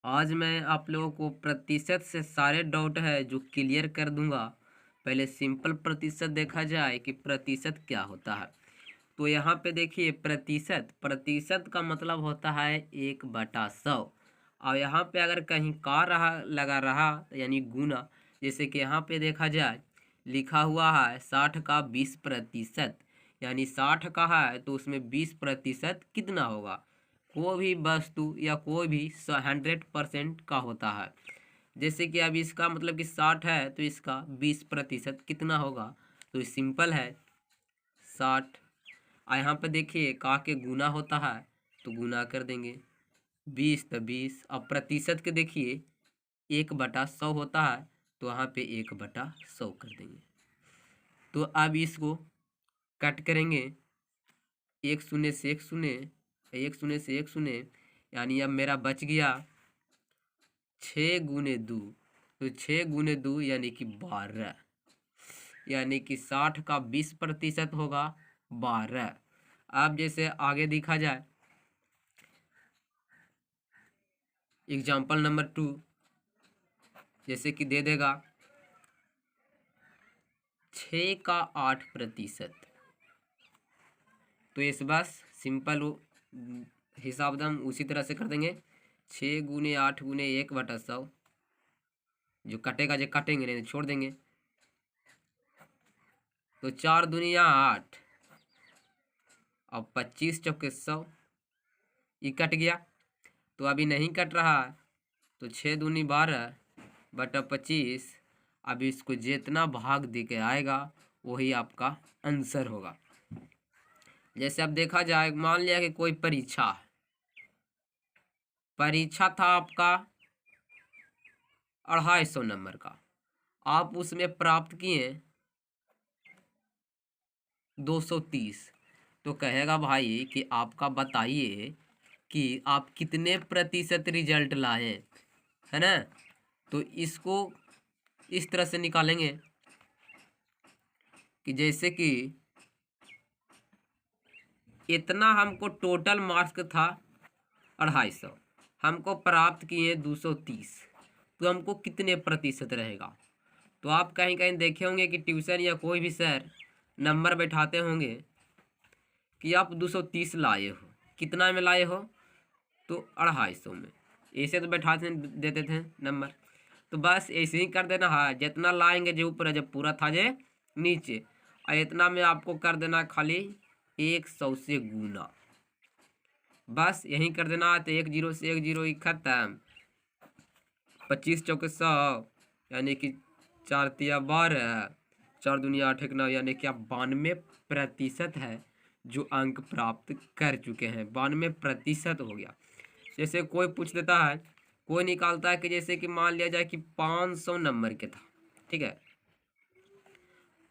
आज मैं आप लोगों को प्रतिशत से सारे डाउट है जो क्लियर कर दूंगा। पहले सिंपल प्रतिशत देखा जाए कि प्रतिशत क्या होता है। तो यहाँ पे देखिए प्रतिशत प्रतिशत का मतलब होता है 1/100। और यहाँ पे अगर कहीं का रहा लगा रहा यानी गुना, जैसे कि यहाँ पे देखा जाए लिखा हुआ है 60 का 20%, यानी 60 का है तो उसमें 20% कितना होगा। कोई भी वस्तु या कोई भी 100% का होता है। जैसे कि अब इसका मतलब कि 60 है तो इसका 20% कितना होगा। तो ये सिंपल है 60। और यहाँ पे देखिए का के गुना होता है तो गुना कर देंगे 20 तो 20। अब प्रतिशत के देखिए 1/100 होता है तो वहाँ पे 1/100 कर देंगे। तो अब इसको कट करेंगे, एक शून्य से एक शून्य, एक शून्य से एक शून्य, यानी अब मेरा बच गया 6 × 2। तो 6 × 2 यानी कि 12, यानी कि 60 का 20% होगा 12। अब जैसे आगे देखा जाए एग्जाम्पल नंबर 2, जैसे कि दे देगा 6 का 8%। तो इस बस सिंपल हिसाब हम उसी तरह से कर देंगे 6 × 8 × 1/100। जो कटेगा जो काटेंगे नहीं तो छोड़ देंगे। तो 4 दूनिया 8 और 25 चौके 100, ये कट गया। तो अभी नहीं कट रहा तो 6 दूनी 12/25। अब इसको जितना भाग दे के आएगा वही आपका आंसर होगा। जैसे अब देखा जाए मान लिया कि कोई परीक्षा था आपका 250 नंबर का, आप उसमें प्राप्त किए 230। तो कहेगा भाई कि आपका बताइए कि आप कितने प्रतिशत रिजल्ट लाए, है ना। तो इसको इस तरह से निकालेंगे कि जैसे कि इतना हमको टोटल मार्क्स था 250, हमको प्राप्त किए 230, तो हमको कितने प्रतिशत रहेगा। तो आप कहीं कहीं देखे होंगे कि ट्यूशन या कोई भी सर नंबर बैठाते होंगे कि आप 230 लाए हो, कितना में लाए हो तो 250 में। ऐसे तो बैठाते देते थे नंबर। तो बस ऐसे ही कर देना है, जितना लाएंगे जो ऊपर जब पूरा था जे नीचे, और इतना में आपको कर देना खाली 100 से गुना। बस यही कर देना। तो 1 0 से 1 0 ही खत्म। 25 चौके 100, यानी कि 4 तिया 12, 4 दूनिया 8 1 9, यानी कि आप 92% है जो अंक प्राप्त कर चुके हैं। 92% हो गया। जैसे कोई पूछ देता है, कोई निकालता है कि जैसे कि मान लिया जाए कि 500 नंबर के था, ठीक है,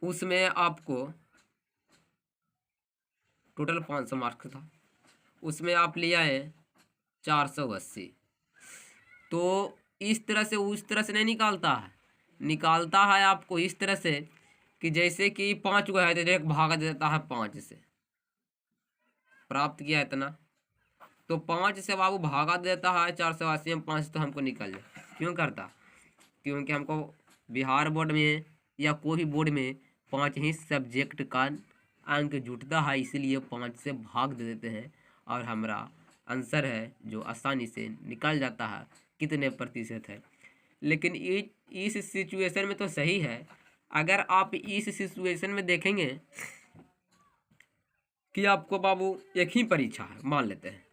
उसमें आपको टोटल 500 मार्क्स था, उसमें आप ले आए 480। तो इस तरह से उस तरह से नहीं निकालता है, निकालता है आपको इस तरह से कि जैसे कि 5 गो है तो एक भाग देता है 5 से, प्राप्त किया इतना, तो 5 से बाबू भागा देता है 480 में 5 तो हमको निकल जाए। क्यों करता, क्योंकि हमको बिहार बोर्ड में या कोई भी बोर्ड में 5 ही सब्जेक्ट का अंक जुटता है, इसीलिए 5 से भाग दे देते हैं और हमारा आंसर है जो आसानी से निकल जाता है कितने प्रतिशत है। लेकिन इस सिचुएशन में तो सही है। अगर आप इस सिचुएशन में देखेंगे कि आपको बाबू एक ही परीक्षा है, मान लेते हैं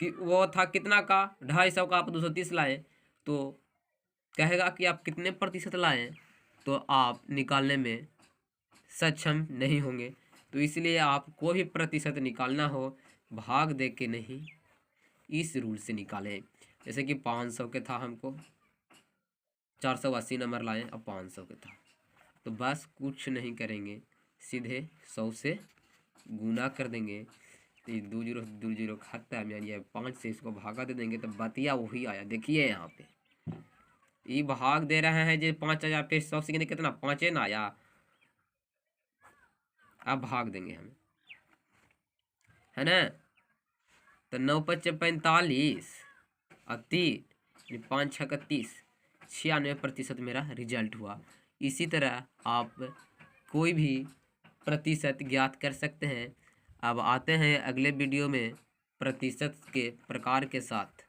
कि वो था कितना का 250 का, आप 230 लाए, तो कहेगा कि आप कितने प्रतिशत लाए, तो आप निकालने में सक्षम नहीं होंगे। तो इसलिए आप कोई भी प्रतिशत निकालना हो भाग दे के नहीं, इस रूल से निकालें। जैसे कि 500 के था, हमको 480 नंबर लाए, अब 500 के था, तो बस कुछ नहीं करेंगे, सीधे 100 से गुना कर देंगे। तो 2 0 2 0 खत्म, यानी 5 से इसको भागा दे देंगे तो बतिया वही आया। देखिए यहाँ पे ये भाग दे रहे हैं जो 5000 पे 100 से कितना 5 ना आया। अब भाग देंगे हम, है ना। तो 9 × 5 = 45 और 3 5 छः 30, 96% मेरा रिजल्ट हुआ। इसी तरह आप कोई भी प्रतिशत ज्ञात कर सकते हैं। अब आते हैं अगले वीडियो में प्रतिशत के प्रकार के साथ।